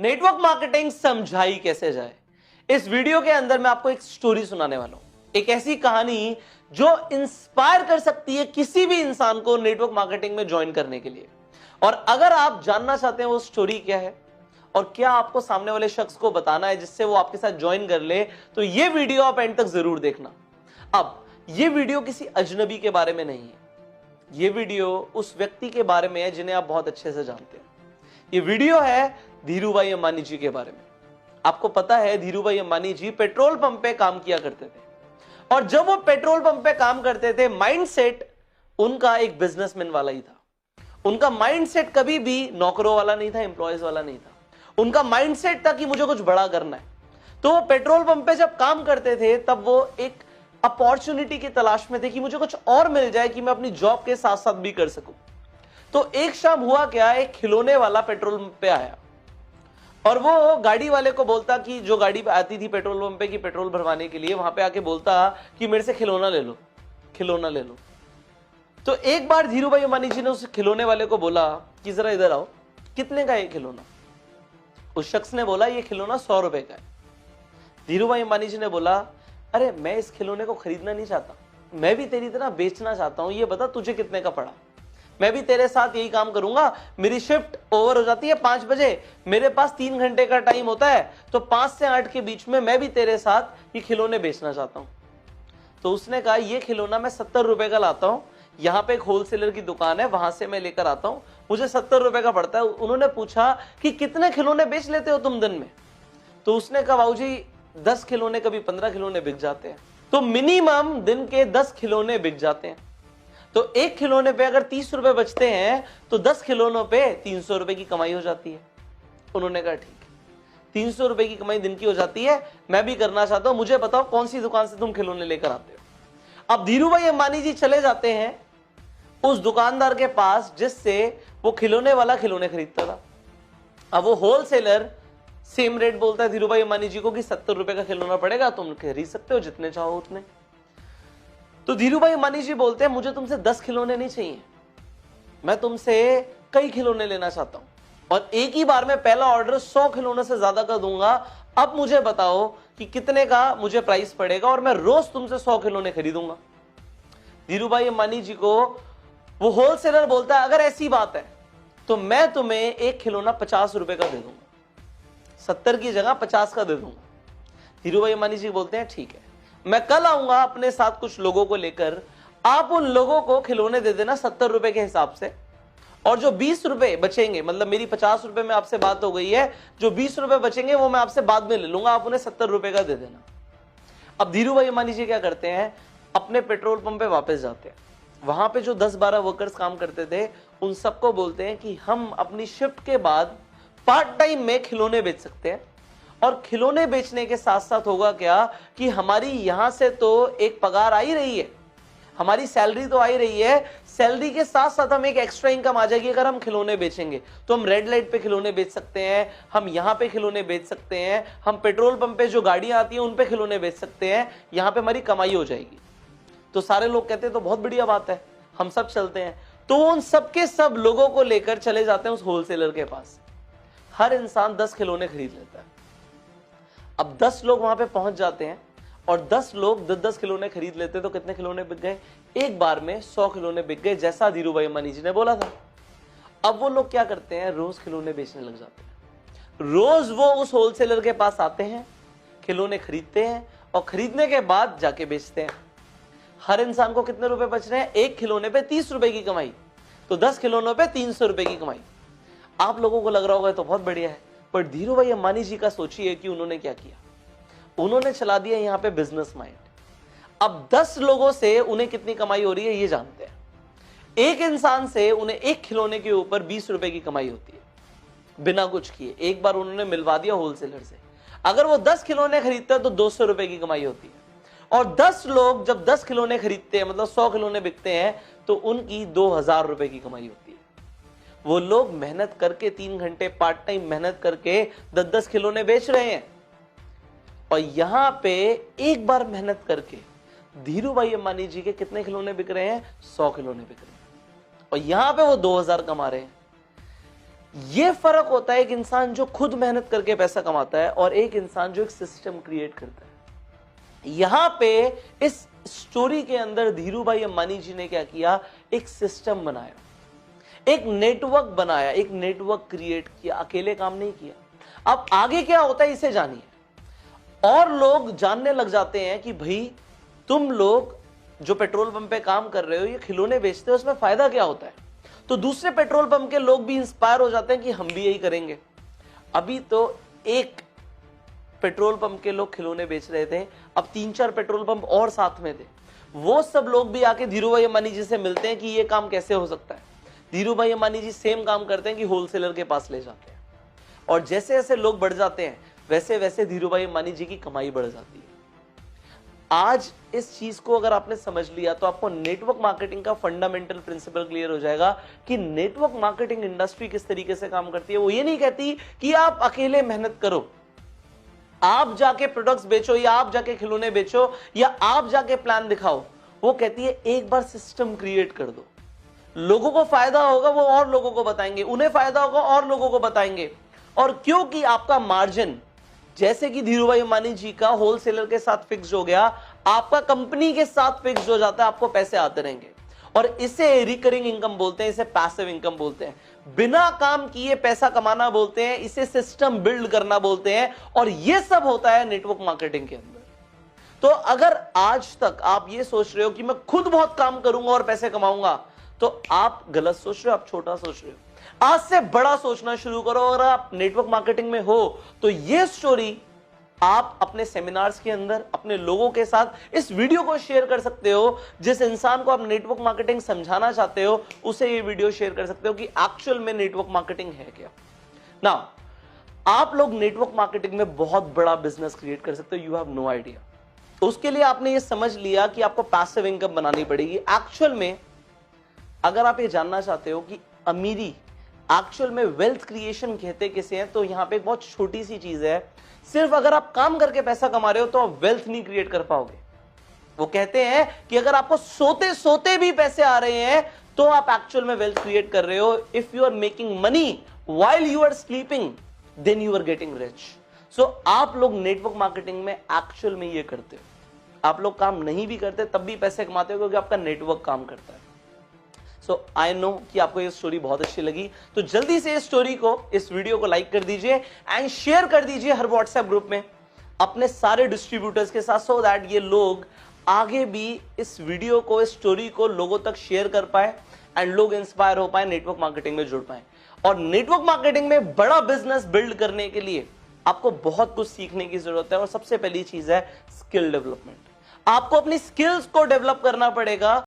Network marketing समझाई कैसे जाए। इस वीडियो के अंदर मैं आपको एक स्टोरी सुनाने वाला हूं, एक ऐसी कहानी जो इंस्पायर कर सकती है किसी भी इंसान को नेटवर्क मार्केटिंग में ज्वाइन करने के लिए। और अगर आप जानना चाहते हैं वो स्टोरी क्या है और क्या आपको सामने वाले शख्स को बताना है जिससे वो आपके साथ ज्वाइन कर ले, तो ये वीडियो आप एंड तक जरूर देखना। अब ये वीडियो किसी अजनबी के बारे में नहीं है, ये वीडियो उस व्यक्ति के बारे में है जिन्हें आप बहुत अच्छे से जानते हैं। ये वीडियो है धीरू भाई अंबानी जी के बारे में। आपको पता है धीरू भाई अंबानी जी पेट्रोल पंप पे काम किया करते थे, और जब वो पेट्रोल पंप पे काम करते थे माइंडसेट उनका एक बिजनेसमैन वाला ही था। उनका माइंडसेट कभी भी नौकरों वाला नहीं था, एम्प्लॉयज वाला नहीं था। उनका माइंडसेट था कि मुझे कुछ बड़ा करना है। तो वो पेट्रोल पंप पे जब काम करते थे तब वो एक अपॉर्चुनिटी की तलाश में थे कि मुझे कुछ और मिल जाए कि मैं अपनी जॉब के साथ साथ भी कर सकूं। तो एक शाम हुआ क्या, एक खिलौने वाला पेट्रोल पंप पे आया और वो गाड़ी वाले को बोलता कि जो गाड़ी आती थी पेट्रोल पंप पे की पेट्रोल भरवाने के लिए, वहां पे आके बोलता कि मेरे से खिलौना ले लो, खिलौना ले लो। तो एक बार धीरू भाई अंबानी जी ने उस खिलौने वाले को बोला कि जरा इधर आओ, कितने का है खिलौना। उस शख्स ने बोला ये खिलौना 100 रुपए का है। धीरू भाई अंबानी जी ने बोला अरे मैं इस खिलौने को खरीदना नहीं चाहता, मैं भी तेरी तरह बेचना चाहता हूं, ये बता तुझे कितने का पड़ा। मैं भी तेरे साथ यही काम करूंगा। मेरी शिफ्ट ओवर हो जाती है 5 बजे, मेरे पास 3 घंटे का टाइम होता है, तो 5 से 8 के बीच में मैं भी तेरे साथ ये खिलौने बेचना चाहता हूं। तो उसने कहा ये खिलौना मैं 70 रुपए का लाता हूं, यहां पे एक होलसेलर की दुकान है, वहां से मैं लेकर आता हूं, मुझे 70 रुपए का पड़ता है। उन्होंने पूछा कि कितने खिलौने बेच लेते हो तुम दिन में। तो उसने कहा बाबू जी 10 खिलौने, कभी 15 खिलौने बिक जाते हैं। तो मिनिमम दिन के 10 खिलौने बिक जाते हैं। तो एक खिलौने पे अगर 30 रुपए बचते हैं तो 10 खिलौनों पे 300 रुपए की कमाई हो जाती है। उन्होंने कहा ठीक है, 300 रुपए की कमाई दिन की हो जाती है, मैं भी करना चाहता हूं, मुझे बताओ कौन सी दुकान से तुम खिलौने लेकर आते हो। अब धीरू भाई अंबानी जी चले जाते हैं उस दुकानदार के पास जिससे वो खिलौने वाला खिलौने खरीदता था। अब वो होलसेलर सेम रेट बोलता है धीरू भाई अंबानी जी को कि 70 रुपए का खिलौना पड़ेगा, तुम खरीद सकते हो जितने चाहो उतने। तो धीरू भाई अंबानी जी बोलते हैं मुझे तुमसे 10 खिलौने नहीं चाहिए, मैं तुमसे कई खिलौने लेना चाहता हूं, और एक ही बार में पहला ऑर्डर 100 खिलौने से ज्यादा का दूंगा। अब मुझे बताओ कि कितने का मुझे प्राइस पड़ेगा और मैं रोज तुमसे 100 खिलौने खरीदूंगा। धीरू भाई अंबानी जी को वो होलसेलर बोलता है अगर ऐसी बात है तो मैं तुम्हें एक खिलौना 50 रुपए का दे दूंगा, 70 की जगह 50 का दे दूंगा। धीरू भाई अंबानी जी बोलते हैं ठीक है, मैं कल आऊंगा अपने साथ कुछ लोगों को लेकर, आप उन लोगों को खिलौने दे देना 70 रुपए के हिसाब से, और जो 20 रुपए बचेंगे, मतलब मेरी 50 रुपए में आपसे बात हो गई है, जो 20 रुपए बचेंगे वो मैं आपसे बाद में ले लूंगा, आप उन्हें 70 रुपए का दे देना। अब धीरू भाई अंबानी जी क्या करते हैं, अपने पेट्रोल पंप पे वापस जाते हैं। वहां पे जो 10-12 वर्कर्स काम करते थे उन सबको बोलते हैं कि हम अपनी शिफ्ट के बाद पार्ट टाइम में खिलौने बेच सकते हैं, और खिलौने बेचने के साथ साथ होगा क्या कि हमारी यहां से तो एक पगार आ ही रही है, हमारी सैलरी तो आ ही रही है, सैलरी के साथ साथ हम एक एक्स्ट्रा इनकम आ जाएगी। अगर हम खिलौने बेचेंगे तो हम रेड लाइट पे खिलौने बेच सकते हैं, हम यहां पे खिलौने बेच सकते हैं, हम पेट्रोल पंप पे जो गाड़ियां आती हैं उन पे खिलौने बेच सकते हैं, यहां पे हमारी कमाई हो जाएगी। तो सारे लोग कहते हैं तो बहुत बढ़िया बात है, हम सब चलते हैं। तो उन सबके सब लोगों को लेकर चले जाते हैं उस होलसेलर के पास। हर इंसान 10 खिलौने खरीद लेता है। अब 10 लोग वहां पे पहुंच जाते हैं और 10 लोग 10 खिलौने खरीद लेते हैं, तो कितने खिलौने बिक गए, एक बार में 100 खिलौने बिक गए, जैसा धीरू भाई अंबानी जी ने बोला था। अब वो लोग क्या करते हैं, रोज खिलौने बेचने लग जाते हैं। रोज वो उस होलसेलर के पास आते हैं, खिलौने खरीदते हैं और खरीदने के बाद जाके बेचते हैं। हर इंसान को कितने रुपए बच रहे हैं, एक खिलौने पे 30 रुपए की कमाई, तो 10 खिलौनों पे 300 रुपए की कमाई। आप लोगों को लग रहा होगा तो बहुत बढ़िया है, पर धीरू भाई अंबानी जी का सोचिए कि उन्होंने क्या किया। उन्होंने चला दिया यहां पे बिजनेस माइंड। अब 10 लोगों से उन्हें कितनी कमाई हो रही है ये जानते हैं। एक इंसान से उन्हें एक खिलौने के ऊपर 20 रुपए की कमाई होती है बिना कुछ किए। एक बार उन्होंने मिलवा दिया होलसेलर से, अगर वो 10 खिलौने खरीदता है तो 200 रुपए की कमाई होती है, और 10 लोग जब 10 खिलौने खरीदते हैं, मतलब 100 खिलौने बिकते हैं, तो उनकी 2000 रुपए की कमाई होती है। वो लोग मेहनत करके 3 घंटे पार्ट टाइम मेहनत करके 10-10 खिलौने बेच रहे हैं, और यहां पे एक बार मेहनत करके धीरू भाई अंबानी जी के कितने खिलौने बिक रहे हैं, 100 खिलौने बिक रहे हैं, और यहां पे वो 2000 कमा रहे हैं। यह फर्क होता है एक इंसान जो खुद मेहनत करके पैसा कमाता है और एक इंसान जो एक सिस्टम क्रिएट करता है। यहां पे इस स्टोरी के अंदर धीरू भाई अंबानी जी ने क्या किया, एक सिस्टम बनाया, एक नेटवर्क बनाया, एक नेटवर्क क्रिएट किया, अकेले काम नहीं किया। अब आगे क्या होता है इसे जानिए। और लोग जानने लग जाते हैं कि भाई तुम लोग जो पेट्रोल पंप पे काम कर रहे हो, ये खिलौने बेचते हो, उसमें फायदा क्या होता है। तो दूसरे पेट्रोल पंप के लोग भी इंस्पायर हो जाते हैं कि हम भी यही करेंगे। अभी तो एक पेट्रोल पंप के लोग खिलौने बेच रहे थे, अब 3-4 पेट्रोल पंप और साथ में थे। वो सब लोग भी आके धीरू भाई अंबानी जी से मिलते हैं कि ये काम कैसे हो सकता है। धीरू भाई अंबानी जी सेम काम करते हैं कि होलसेलर के पास ले जाते हैं, और जैसे जैसे लोग बढ़ जाते हैं वैसे वैसे धीरू भाई अंबानी जी की कमाई बढ़ जाती है। आज इस चीज को अगर आपने समझ लिया तो आपको नेटवर्क मार्केटिंग का फंडामेंटल प्रिंसिपल क्लियर हो जाएगा कि नेटवर्क मार्केटिंग इंडस्ट्री किस तरीके से काम करती है। वो ये नहीं कहती कि आप अकेले मेहनत करो, आप जाके प्रोडक्ट्स बेचो, या आप जाके खिलौने बेचो, या आप जाके प्लान दिखाओ। वो कहती है एक बार सिस्टम क्रिएट कर दो, लोगों को फायदा होगा वो और लोगों को बताएंगे, उन्हें फायदा होगा और लोगों को बताएंगे। और क्योंकि आपका मार्जिन जैसे कि धीरू भाई अंबानी जी का होलसेलर के साथ फिक्स हो गया, आपका कंपनी के साथ फिक्स हो जाता है, आपको पैसे आते रहेंगे। और इसे रिकरिंग इनकम बोलते हैं, इसे पैसिव इनकम बोलते हैं, बिना काम किए पैसा कमाना बोलते हैं, इसे सिस्टम बिल्ड करना बोलते हैं। और यह सब होता है नेटवर्क मार्केटिंग के अंदर। तो अगर आज तक आप ये सोच रहे हो कि मैं खुद बहुत काम करूंगा और पैसे कमाऊंगा, तो आप गलत सोच रहे हो, आप छोटा सोच रहे हो। आज से बड़ा सोचना शुरू करो। अगर आप नेटवर्क मार्केटिंग में हो तो ये स्टोरी आप अपने सेमिनार्स के अंदर अपने लोगों के साथ इस वीडियो को शेयर कर सकते हो। जिस इंसान को आप नेटवर्क मार्केटिंग समझाना चाहते हो उसे ये वीडियो शेयर कर सकते हो कि एक्चुअल में नेटवर्क मार्केटिंग है क्या। नाउ आप लोग नेटवर्क मार्केटिंग में बहुत बड़ा बिजनेस क्रिएट कर सकते हो, यू हैव नो आइडिया। उसके लिए आपने ये समझ लिया कि आपको पैसिव इनकम बनानी पड़ेगी। एक्चुअल में अगर आप ये जानना चाहते हो कि अमीरी एक्चुअल में वेल्थ क्रिएशन कहते किसे हैं, तो यहां पे एक बहुत छोटी सी चीज है। सिर्फ अगर आप काम करके पैसा कमा रहे हो तो आप वेल्थ नहीं क्रिएट कर पाओगे। वो कहते हैं कि अगर आपको सोते सोते भी पैसे आ रहे हैं तो आप एक्चुअल में वेल्थ क्रिएट कर रहे हो। If you are making money while you are sleeping then you are getting rich. So आप लोग नेटवर्क मार्केटिंग में एक्चुअल में ये करते हो। आप लोग काम नहीं भी करते तब भी पैसे कमाते हो क्योंकि आपका नेटवर्क काम करता है। सो आई नो कि आपको ये स्टोरी बहुत अच्छी लगी, तो जल्दी से इस स्टोरी को, इस वीडियो को लाइक कर दीजिए एंड शेयर कर दीजिए हर व्हाट्सएप ग्रुप में अपने सारे डिस्ट्रीब्यूटर्स के साथ, सो दैट ये लोग आगे भी इस वीडियो को, इस स्टोरी को लोगों तक शेयर कर पाए एंड लोग इंस्पायर हो पाए, नेटवर्क मार्केटिंग में जुड़ पाए। और नेटवर्क मार्केटिंग में बड़ा बिजनेस बिल्ड करने के लिए आपको बहुत कुछ सीखने की जरूरत है। और सबसे पहली चीज है स्किल डेवलपमेंट। आपको अपनी स्किल्स को डेवलप करना पड़ेगा।